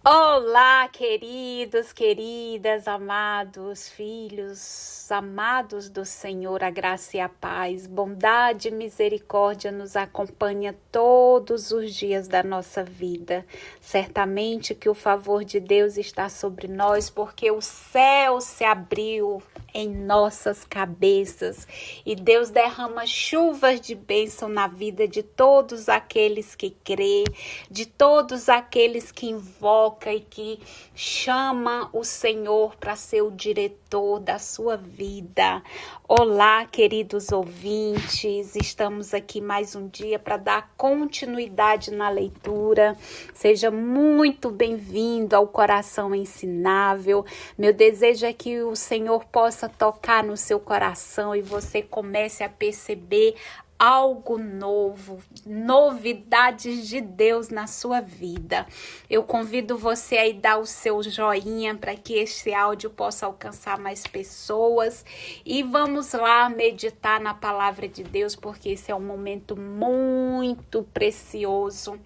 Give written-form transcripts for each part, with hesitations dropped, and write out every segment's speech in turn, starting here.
Olá, queridos, queridas, amados filhos, amados do Senhor, a graça e a paz, bondade e misericórdia nos acompanha todos os dias da nossa vida. Certamente que o favor de Deus está sobre nós, porque o céu se abriu em nossas cabeças e Deus derrama chuvas de bênção na vida de todos aqueles que crê, de todos aqueles que invocam e que chama o Senhor para ser o diretor da sua vida. Olá, queridos ouvintes, estamos aqui mais um dia para dar continuidade na leitura. Seja muito bem-vindo ao Coração Ensinável. Meu desejo é que o Senhor possa tocar no seu coração e você comece a perceber algo novo, novidades de Deus na sua vida. Eu convido você a dar o seu joinha para que este áudio possa alcançar mais pessoas e vamos lá meditar na palavra de Deus, porque esse é um momento muito precioso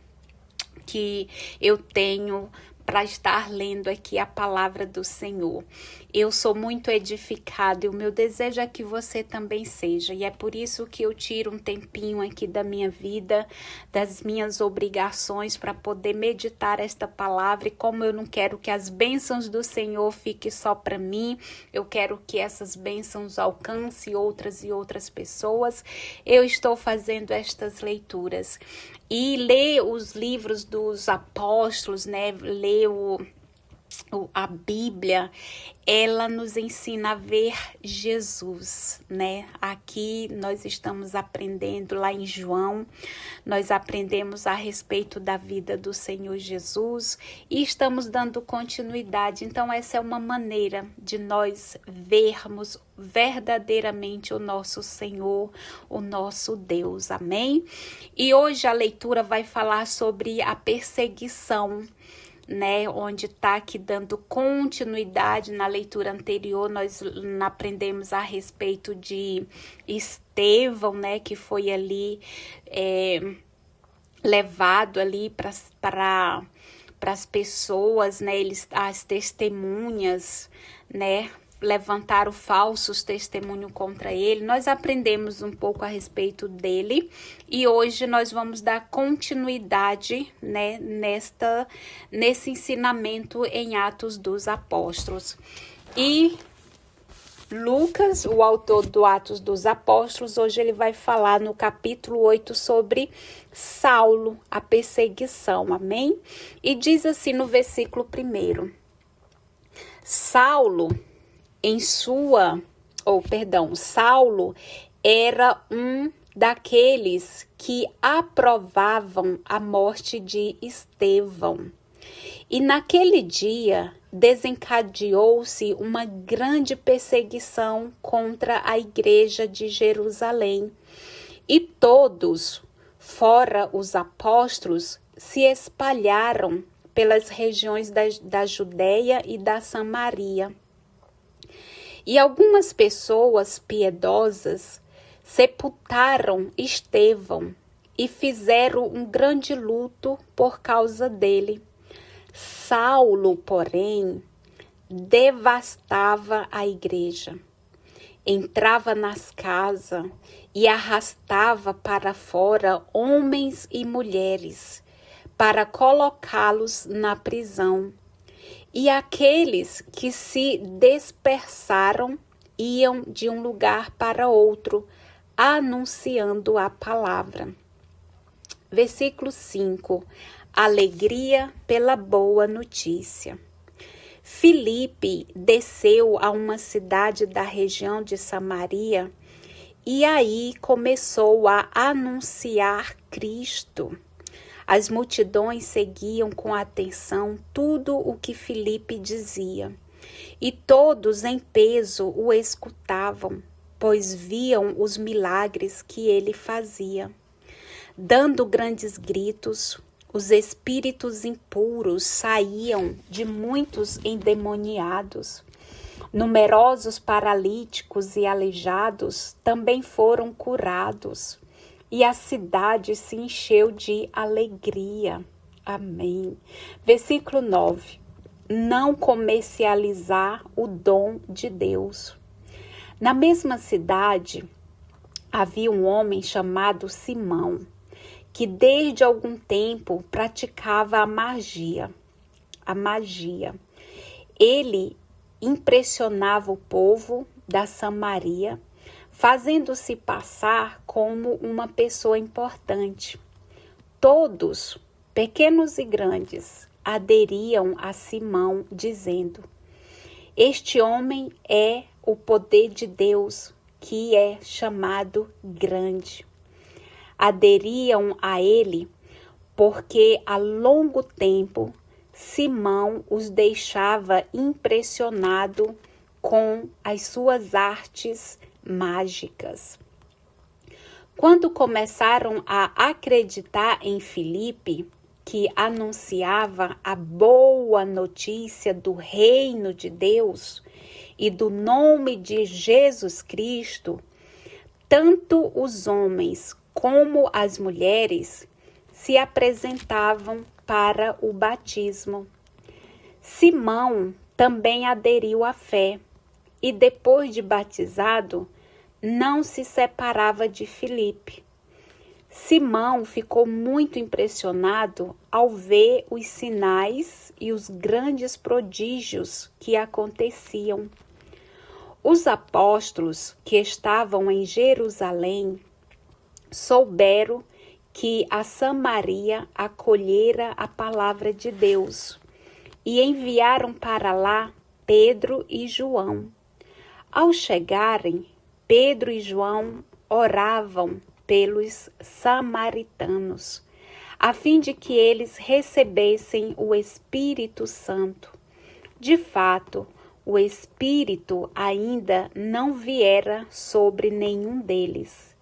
que eu tenho para estar lendo aqui a palavra do Senhor. Eu sou muito edificada e o meu desejo é que você também seja. E é por isso que eu tiro um tempinho aqui da minha vida, das minhas obrigações, para poder meditar esta palavra. E como eu não quero que as bênçãos do Senhor fiquem só para mim, eu quero que essas bênçãos alcancem outras e outras pessoas, eu estou fazendo estas leituras. E ler os livros dos apóstolos, né? Ler a Bíblia, ela nos ensina a ver Jesus, né? Aqui nós estamos aprendendo lá em João, nós aprendemos a respeito da vida do Senhor Jesus e estamos dando continuidade. Então essa é uma maneira de nós vermos verdadeiramente o nosso Senhor, o nosso Deus, amém? E hoje a leitura vai falar sobre a perseguição, né, onde está aqui dando continuidade. Na leitura anterior nós aprendemos a respeito de Estevão, né, que foi ali levado ali para as pessoas, né, as testemunhas, né, levantaram falsos testemunhos contra ele. Nós aprendemos um pouco a respeito dele e hoje nós vamos dar continuidade, né, nesse ensinamento em Atos dos Apóstolos. E Lucas, o autor do Atos dos Apóstolos, hoje ele vai falar no capítulo 8 sobre Saulo, a perseguição, amém? E diz assim no versículo 1: Saulo era um daqueles que aprovavam a morte de Estevão. E naquele dia desencadeou-se uma grande perseguição contra a igreja de Jerusalém. E todos, fora os apóstolos, se espalharam pelas regiões da Judéia e da Samaria. E algumas pessoas piedosas sepultaram Estevão e fizeram um grande luto por causa dele. Saulo, porém, devastava a igreja. Entrava nas casas e arrastava para fora homens e mulheres para colocá-los na prisão. E aqueles que se dispersaram iam de um lugar para outro, anunciando a palavra. Versículo 5. Alegria pela boa notícia. Filipe desceu a uma cidade da região de Samaria e aí começou a anunciar Cristo. As multidões seguiam com atenção tudo o que Filipe dizia, e todos em peso o escutavam, pois viam os milagres que ele fazia. Dando grandes gritos, os espíritos impuros saíam de muitos endemoniados. Numerosos paralíticos e aleijados também foram curados. E a cidade se encheu de alegria. Amém. Versículo 9. Não comercializar o dom de Deus. Na mesma cidade, havia um homem chamado Simão, que desde algum tempo praticava a magia. Ele impressionava o povo da Samaria, fazendo-se passar como uma pessoa importante. Todos, pequenos e grandes, aderiam a Simão, dizendo: este homem é o poder de Deus, que é chamado grande. Aderiam a ele porque há longo tempo Simão os deixava impressionado com as suas artes mágicas. Quando começaram a acreditar em Filipe, que anunciava a boa notícia do reino de Deus e do nome de Jesus Cristo, tanto os homens como as mulheres se apresentavam para o batismo. Simão também aderiu à fé e, depois de batizado, não se separava de Filipe. Simão ficou muito impressionado ao ver os sinais e os grandes prodígios que aconteciam. Os apóstolos que estavam em Jerusalém souberam que a Samaria acolhera a palavra de Deus e enviaram para lá Pedro e João. Ao chegarem, Pedro e João oravam pelos samaritanos, a fim de que eles recebessem o Espírito Santo. De fato, o Espírito ainda não viera sobre nenhum deles,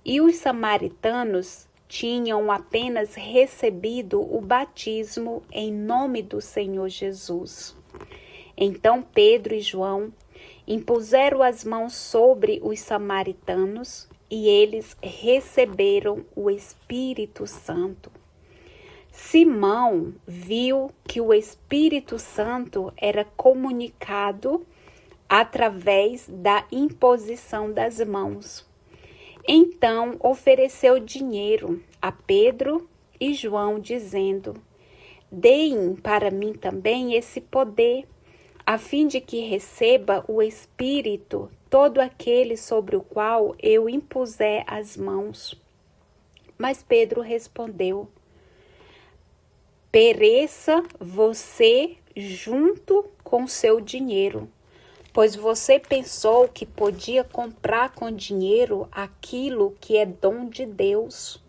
e os samaritanos tinham apenas recebido o batismo em nome do Senhor Jesus. Então Pedro e João impuseram as mãos sobre os samaritanos e eles receberam o Espírito Santo. Simão viu que o Espírito Santo era comunicado através da imposição das mãos. Então ofereceu dinheiro a Pedro e João, dizendo: deem para mim também esse poder, a fim de que receba o Espírito todo aquele sobre o qual eu impuser as mãos. Mas Pedro respondeu: pereça você junto com seu dinheiro, pois você pensou que podia comprar com dinheiro aquilo que é dom de Deus.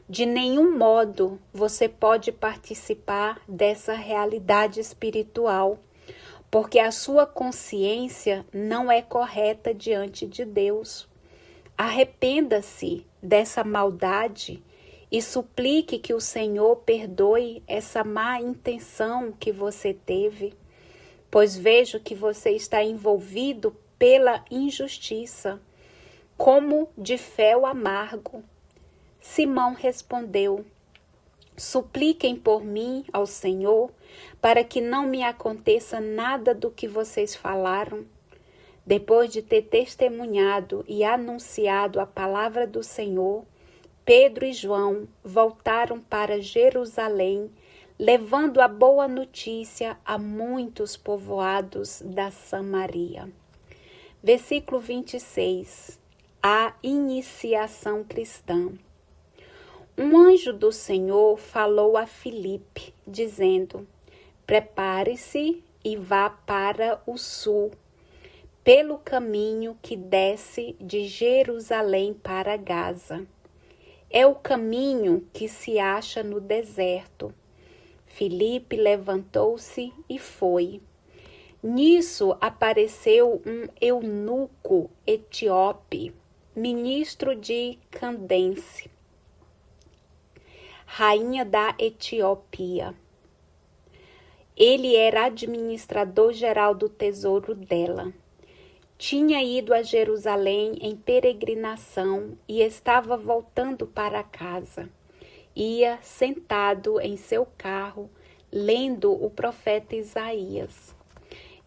De nenhum modo você pode participar dessa realidade espiritual, porque a sua consciência não é correta diante de Deus. Arrependa-se dessa maldade e suplique que o Senhor perdoe essa má intenção que você teve, pois vejo que você está envolvido pela injustiça, como de fel amargo. Simão respondeu: supliquem por mim ao Senhor, para que não me aconteça nada do que vocês falaram. Depois de ter testemunhado e anunciado a palavra do Senhor, Pedro e João voltaram para Jerusalém, levando a boa notícia a muitos povoados da Samaria. Versículo 26. A iniciação cristã. Um anjo do Senhor falou a Filipe, dizendo: prepare-se e vá para o sul, pelo caminho que desce de Jerusalém para Gaza. É o caminho que se acha no deserto. Filipe levantou-se e foi. Nisso apareceu um eunuco etíope, ministro de Candence, rainha da Etiópia. Ele era administrador geral do tesouro dela. Tinha ido a Jerusalém em peregrinação e estava voltando para casa. ia sentado em seu carro, lendo o profeta Isaías.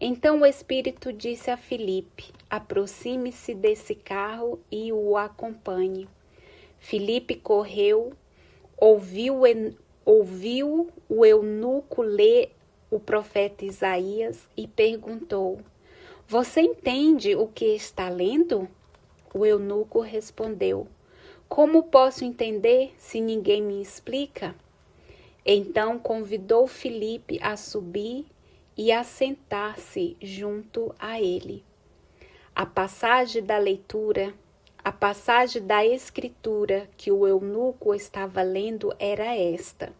Então o Espírito disse a Filipe: aproxime-se desse carro e o acompanhe. Filipe correu, ouviu o eunuco ler o profeta Isaías e perguntou: você entende o que está lendo? O eunuco respondeu: como posso entender se ninguém me explica? Então convidou Filipe a subir e a sentar-se junto a ele. A passagem da escritura que o eunuco estava lendo era esta: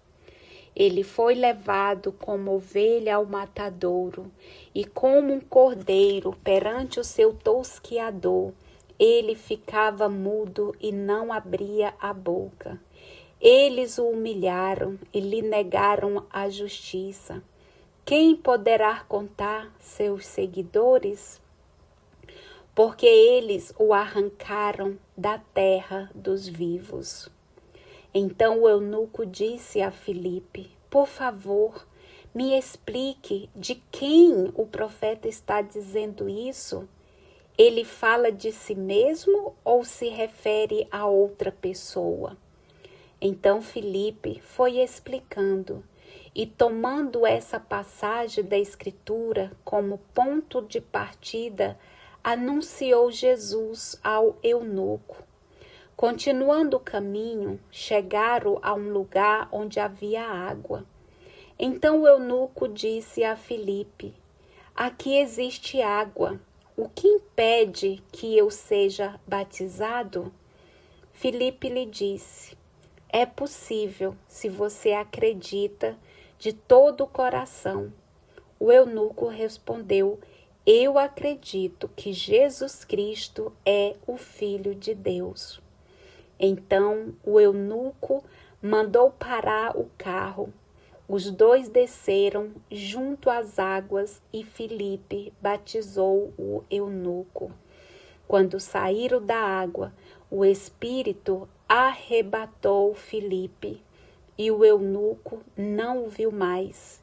ele foi levado como ovelha ao matadouro, e como um cordeiro perante o seu tosquiador, ele ficava mudo e não abria a boca. Eles o humilharam e lhe negaram a justiça. Quem poderá contar seus seguidores? Porque eles o arrancaram da terra dos vivos. Então o eunuco disse a Filipe: por favor, me explique de quem o profeta está dizendo isso? Ele fala de si mesmo ou se refere a outra pessoa? Então Filipe foi explicando e, tomando essa passagem da Escritura como ponto de partida, anunciou Jesus ao eunuco. Continuando o caminho, chegaram a um lugar onde havia água. Então o eunuco disse a Filipe: aqui existe água. O que impede que eu seja batizado? Filipe lhe disse: é possível, se você acredita de todo o coração. O eunuco respondeu: eu acredito que Jesus Cristo é o Filho de Deus. Então o eunuco mandou parar o carro. Os dois desceram junto às águas e Filipe batizou o eunuco. Quando saíram da água, o Espírito arrebatou Filipe e o eunuco não o viu mais.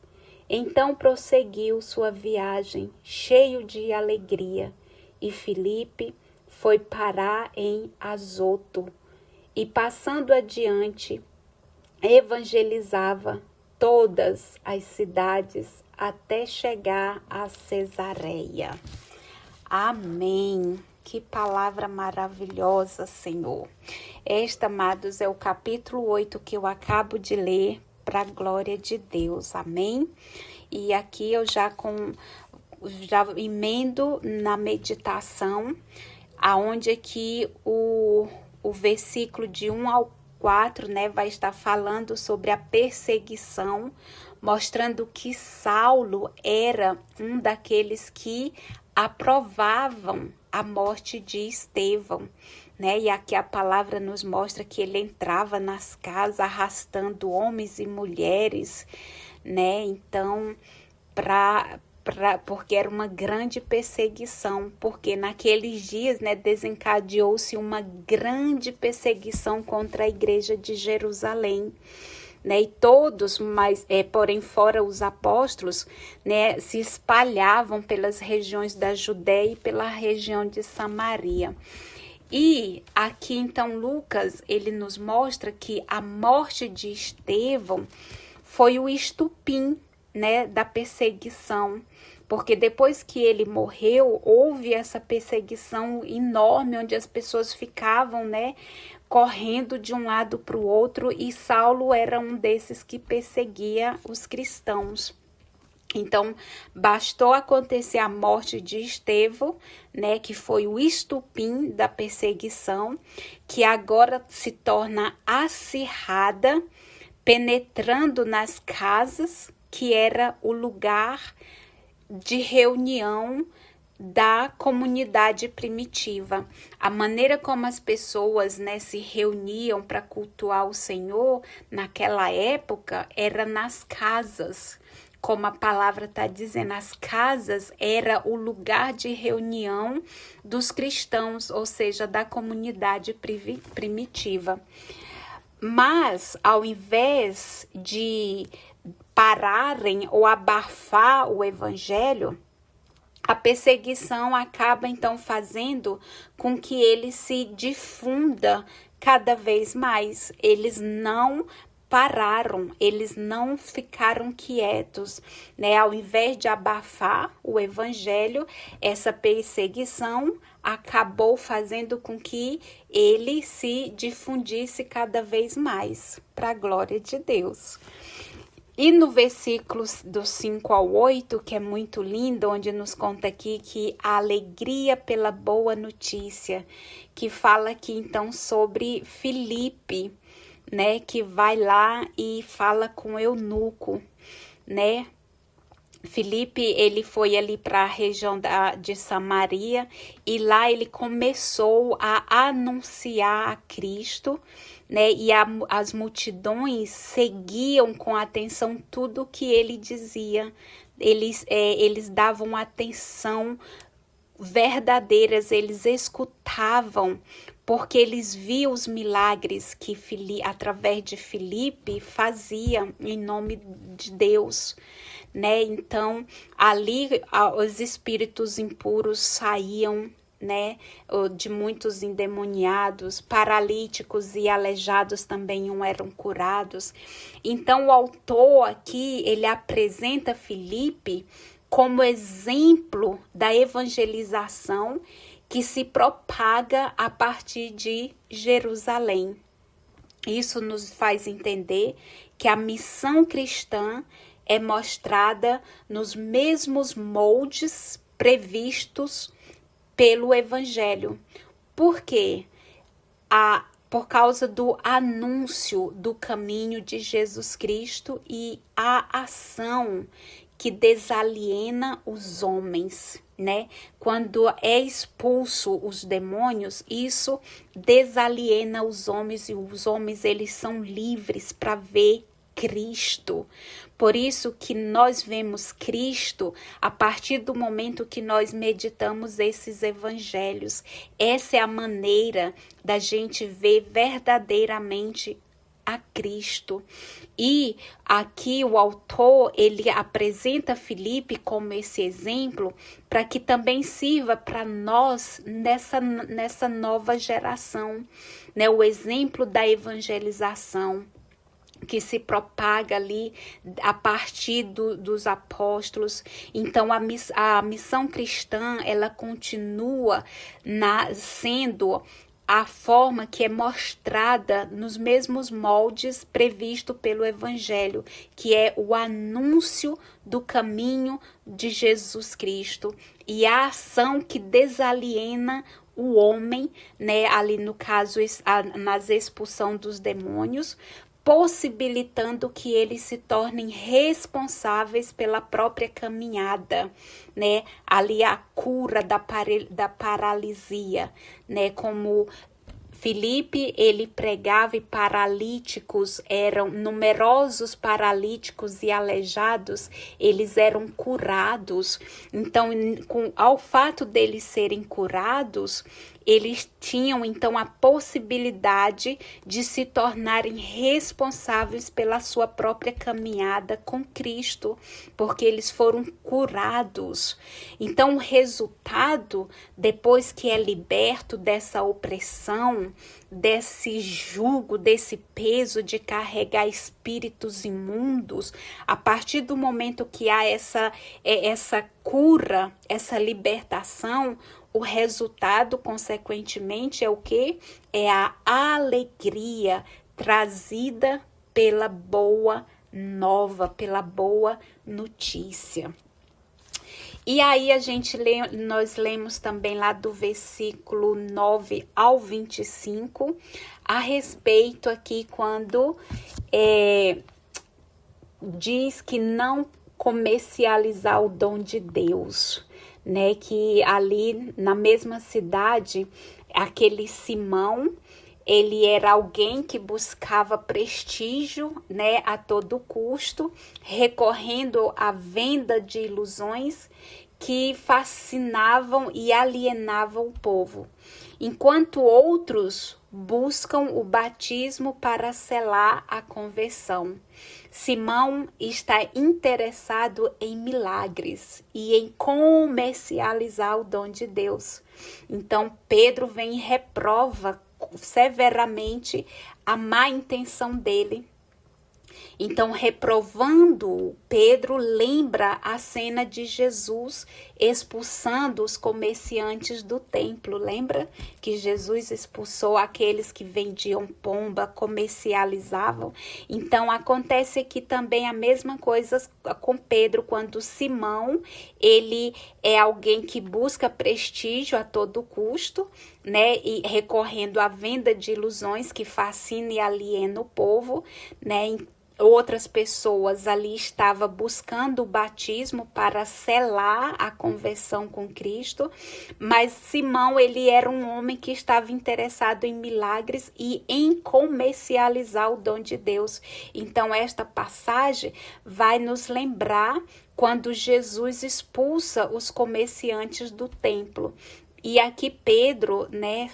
Então prosseguiu sua viagem cheio de alegria, e Filipe foi parar em Azoto e, passando adiante, evangelizava todas as cidades até chegar a Cesareia. Amém. Que palavra maravilhosa, Senhor. Esta, amados, é o capítulo 8 que eu acabo de ler, para a glória de Deus. Amém? E aqui eu já emendo na meditação, aonde aqui o versículo de 1 ao 4, né, vai estar falando sobre a perseguição, mostrando que Saulo era um daqueles que aprovavam a morte de Estevão, né? E aqui a palavra nos mostra que ele entrava nas casas arrastando homens e mulheres, né? Então, porque era uma grande perseguição, porque naqueles dias, né, desencadeou-se uma grande perseguição contra a igreja de Jerusalém, né, e todos, mas porém fora os apóstolos, né, se espalhavam pelas regiões da Judéia e pela região de Samaria. E aqui então Lucas, ele nos mostra que a morte de Estevão foi o estupim, né, da perseguição, porque depois que ele morreu, houve essa perseguição enorme, onde as pessoas ficavam, né, correndo de um lado para o outro, e Saulo era um desses que perseguia os cristãos. Então, bastou acontecer a morte de Estevão, né, que foi o estupim da perseguição, que agora se torna acirrada, penetrando nas casas, que era o lugar de reunião da comunidade primitiva. A maneira como as pessoas, né, se reuniam para cultuar o Senhor naquela época era nas casas. Como a palavra está dizendo, as casas era o lugar de reunião dos cristãos, ou seja, da comunidade primitiva. Mas, ao invés de pararem ou abafar o evangelho, a perseguição acaba então fazendo com que ele se difunda cada vez mais. Eles não pararam, eles não ficaram quietos, né? Ao invés de abafar o evangelho, essa perseguição acabou fazendo com que ele se difundisse cada vez mais, para a glória de Deus. E no versículos do 5 ao 8, que é muito lindo, onde nos conta aqui que a alegria pela boa notícia, que fala aqui então sobre Filipe, né, que vai lá e fala com o eunuco, né? Filipe, ele foi ali para a região de Samaria e lá ele começou a anunciar a Cristo, né? E as multidões seguiam com atenção tudo o que ele dizia. Eles davam atenção verdadeiras, eles escutavam, porque eles viam os milagres que através de Filipe fazia em nome de Deus, né? Então, ali os espíritos impuros saíam, né, de muitos endemoniados, paralíticos e aleijados também eram curados. Então, o autor aqui, ele apresenta Filipe como exemplo da evangelização que se propaga a partir de Jerusalém. Isso nos faz entender que a missão cristã é mostrada nos mesmos moldes previstos pelo Evangelho. Por quê? Por causa do anúncio do caminho de Jesus Cristo e a ação que desaliena os homens, né? Quando é expulso os demônios, isso desaliena os homens e os homens eles são livres para ver Cristo. Por isso que nós vemos Cristo a partir do momento que nós meditamos esses evangelhos. Essa é a maneira da gente ver verdadeiramente a Cristo. E aqui o autor, ele apresenta Filipe como esse exemplo para que também sirva para nós nessa nova geração, né? O exemplo da evangelização que se propaga ali a partir dos apóstolos. Então a missão cristã ela continua sendo a forma que é mostrada nos mesmos moldes previsto pelo Evangelho, que é o anúncio do caminho de Jesus Cristo e a ação que desaliena o homem, né, ali no caso nas expulsão dos demônios, possibilitando que eles se tornem responsáveis pela própria caminhada, né? Ali a cura da paralisia, né? Como Filipe, ele pregava e paralíticos eram numerosos, paralíticos e aleijados, eles eram curados. Então, ao fato deles serem curados, eles tinham então a possibilidade de se tornarem responsáveis pela sua própria caminhada com Cristo, porque eles foram curados. Então, o resultado, depois que é liberto dessa opressão, desse jugo, desse peso de carregar espíritos imundos, a partir do momento que há essa cura, essa libertação, o resultado, consequentemente, é o quê? É a alegria trazida pela boa nova, pela boa notícia. E aí nós lemos também lá do versículo 9 ao 25, a respeito aqui quando diz que não comercializar o dom de Deus, né? Que ali na mesma cidade, aquele Simão, ele era alguém que buscava prestígio, né, a todo custo, recorrendo à venda de ilusões que fascinavam e alienavam o povo, enquanto outros buscam o batismo para selar a conversão. Simão está interessado em milagres e em comercializar o dom de Deus. Então Pedro vem e reprova severamente a má intenção dele. Então, reprovando, Pedro lembra a cena de Jesus expulsando os comerciantes do templo. Lembra que Jesus expulsou aqueles que vendiam pomba, comercializavam? Então, acontece aqui também a mesma coisa com Pedro, quando Simão, ele é alguém que busca prestígio a todo custo, né, e recorrendo à venda de ilusões que fascina e aliena o povo, né? Outras pessoas ali estavam buscando o batismo para selar a conversão com Cristo, mas Simão, ele era um homem que estava interessado em milagres e em comercializar o dom de Deus. Então esta passagem vai nos lembrar quando Jesus expulsa os comerciantes do templo. E aqui Pedro, né,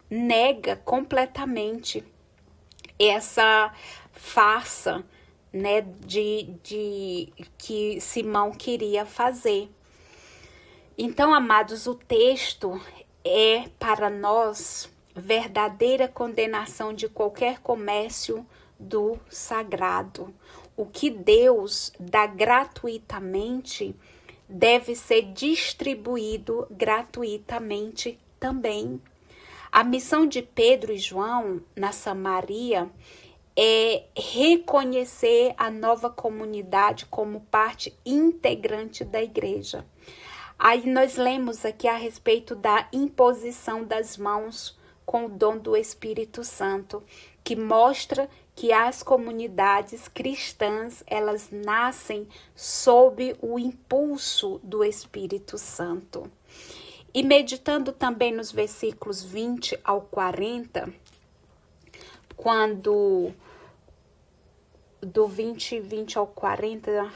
nega completamente essa farsa, né, de que Simão queria fazer. Então, amados, o texto é para nós verdadeira condenação de qualquer comércio do sagrado. O que Deus dá gratuitamente deve ser distribuído gratuitamente também. A missão de Pedro e João na Samaria é reconhecer a nova comunidade como parte integrante da igreja. Aí nós lemos aqui a respeito da imposição das mãos com o dom do Espírito Santo, que mostra que as comunidades cristãs, elas nascem sob o impulso do Espírito Santo. E meditando também nos versículos 20 ao 40, quando do 20 ao 40,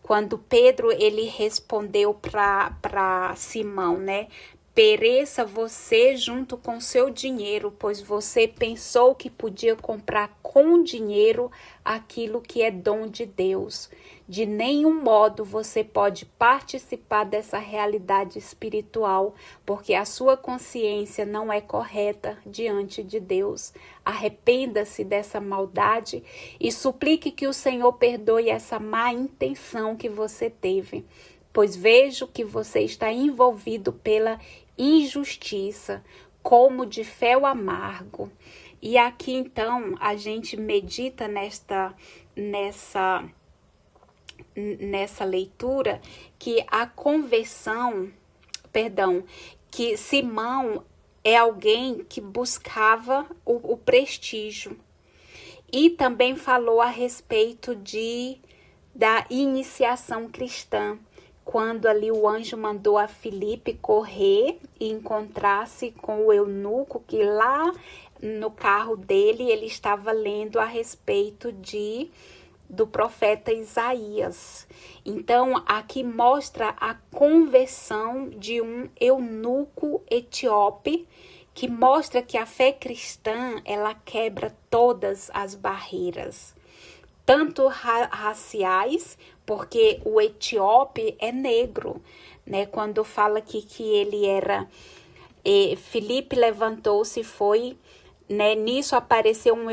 quando Pedro ele respondeu para Simão, né? Pereça você junto com seu dinheiro, pois você pensou que podia comprar com dinheiro aquilo que é dom de Deus. De nenhum modo você pode participar dessa realidade espiritual, porque a sua consciência não é correta diante de Deus. Arrependa-se dessa maldade e suplique que o Senhor perdoe essa má intenção que você teve, pois vejo que você está envolvido pela injustiça, como de fel amargo. E aqui então a gente medita nessa leitura que a conversão, que Simão é alguém que buscava o prestígio. E também falou a respeito da iniciação cristã, quando ali o anjo mandou a Filipe correr e encontrar-se com o eunuco, que lá no carro dele ele estava lendo a respeito do profeta Isaías. Então, aqui mostra a conversão de um eunuco etíope, que mostra que a fé cristã, ela quebra todas as barreiras, tanto raciais, porque o etíope é negro, né? Quando fala aqui que ele era... Filipe levantou-se e foi... Né? Nisso apareceu um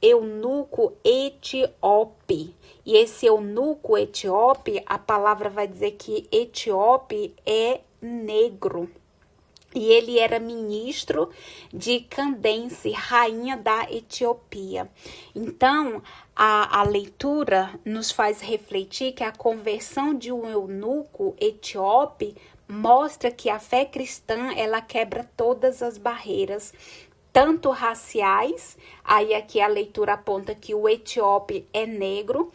eunuco etíope. E esse eunuco etíope, a palavra vai dizer que etíope é negro. E ele era ministro de Candace, rainha da Etiópia. Então, a leitura nos faz refletir que a conversão de um eunuco etíope mostra que a fé cristã, ela quebra todas as barreiras, tanto raciais, aí aqui a leitura aponta que o etíope é negro,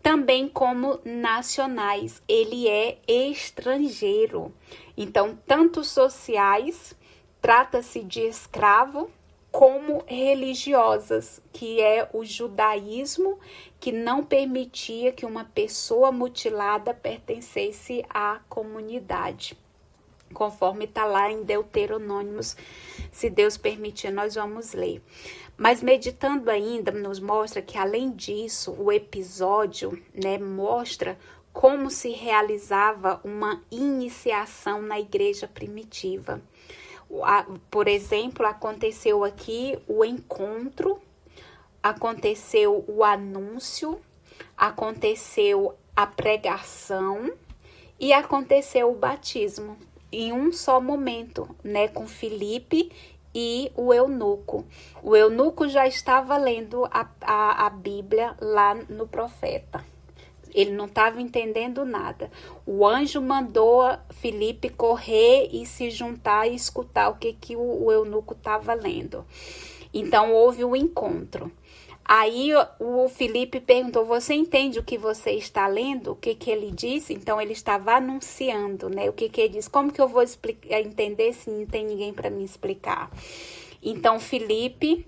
também como nacionais, ele é estrangeiro. Então, tanto sociais, trata-se de escravo, como religiosas, que é o judaísmo, que não permitia que uma pessoa mutilada pertencesse à comunidade. Conforme está lá em Deuteronômios, se Deus permitir, nós vamos ler. Mas meditando ainda, nos mostra que, além disso, o episódio, né, mostra como se realizava uma iniciação na igreja primitiva. Por exemplo, aconteceu aqui o encontro, aconteceu o anúncio, aconteceu a pregação e aconteceu o batismo em um só momento, né, com Filipe e o eunuco. O eunuco já estava lendo a Bíblia lá no profeta. Ele não estava entendendo nada. O anjo mandou Filipe correr e se juntar e escutar o que o eunuco estava lendo. Então, houve um encontro. Aí o Filipe perguntou, você entende o que você está lendo? O que ele disse? Então, ele estava anunciando, né? O que ele disse? Como que eu vou entender se não tem ninguém para me explicar? Então, Filipe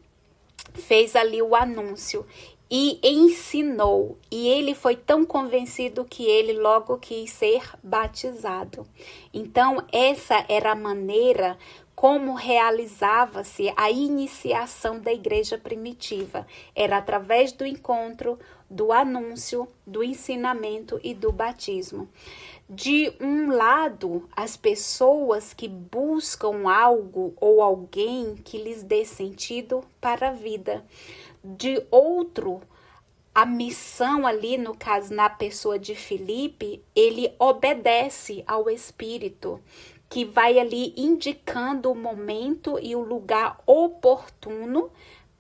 fez ali o anúncio e ensinou, e ele foi tão convencido que ele logo quis ser batizado. Então, essa era a maneira como realizava-se a iniciação da igreja primitiva. Era através do encontro, do anúncio, do ensinamento e do batismo. De um lado, as pessoas que buscam algo ou alguém que lhes dê sentido para a vida. De outro, a missão ali, no caso, na pessoa de Filipe, ele obedece ao Espírito, que vai ali indicando o momento e o lugar oportuno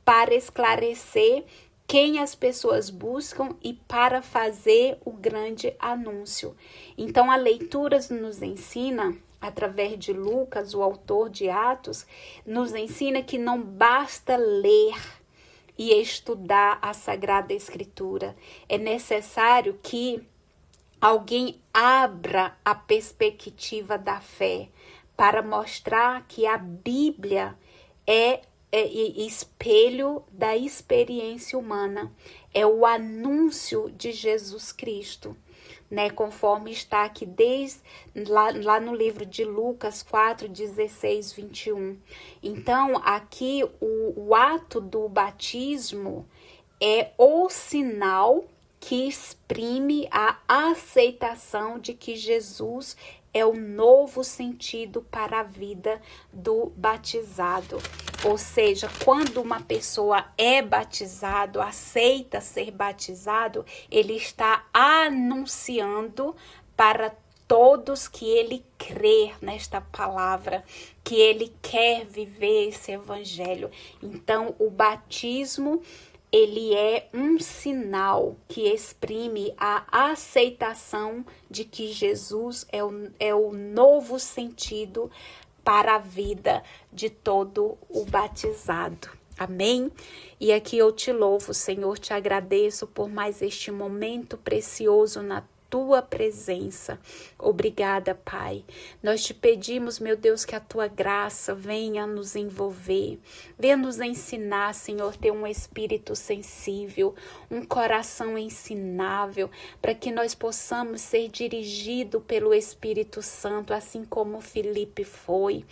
para esclarecer quem as pessoas buscam e para fazer o grande anúncio. Então, a leitura nos ensina, através de Lucas, o autor de Atos, nos ensina que não basta ler e estudar a Sagrada Escritura. É necessário que alguém abra a perspectiva da fé para mostrar que a Bíblia é espelho da experiência humana, é o anúncio de Jesus Cristo, né? Conforme está aqui desde lá no livro de Lucas 4, 16, 21. Então, aqui o ato do batismo é o sinal que exprime a aceitação de que Jesus é o novo sentido para a vida do batizado. Ou seja, quando uma pessoa é batizado, aceita ser batizado, ele está anunciando para todos que ele crê nesta palavra, que ele quer viver esse evangelho. Então, o batismo, ele é um sinal que exprime a aceitação de que Jesus é o novo sentido para a vida de todo o batizado. Amém? E aqui eu te louvo, Senhor, te agradeço por mais este momento precioso na tua presença. Obrigada, Pai. Nós te pedimos, meu Deus, que a tua graça venha nos envolver, venha nos ensinar, Senhor, ter um espírito sensível, um coração ensinável, para que nós possamos ser dirigidos pelo Espírito Santo, assim como Filipe foi,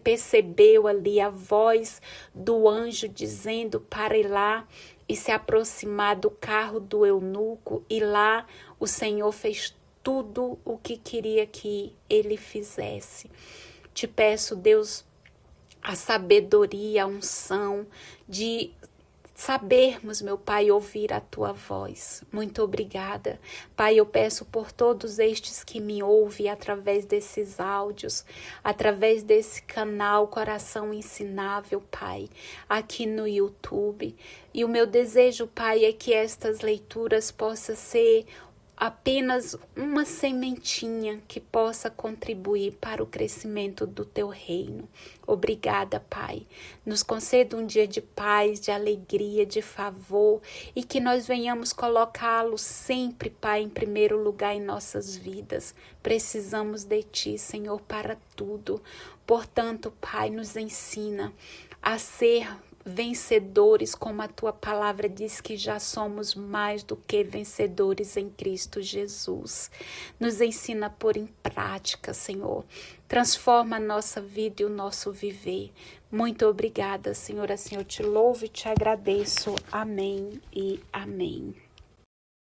percebeu ali a voz do anjo dizendo para ir lá e se aproximar do carro do eunuco, e lá o Senhor fez tudo o que queria que ele fizesse. Te peço, Deus, a sabedoria, a unção de sabermos, meu Pai, ouvir a tua voz. Muito obrigada. Pai, eu peço por todos estes que me ouvem através desses áudios, através desse canal Coração Ensinável, Pai, aqui no YouTube. E o meu desejo, Pai, é que estas leituras possam ser apenas uma sementinha que possa contribuir para o crescimento do teu reino. Obrigada, Pai. Nos conceda um dia de paz, de alegria, de favor, e que nós venhamos colocá-lo sempre, Pai, em primeiro lugar em nossas vidas. Precisamos de Ti, Senhor, para tudo. Portanto, Pai, nos ensina a ser vencedores, como a tua palavra diz que já somos mais do que vencedores em Cristo Jesus. Nos ensina a pôr em prática, Senhor. Transforma a nossa vida e o nosso viver. Muito obrigada, Senhor. Assim eu te louvo e te agradeço. Amém e amém.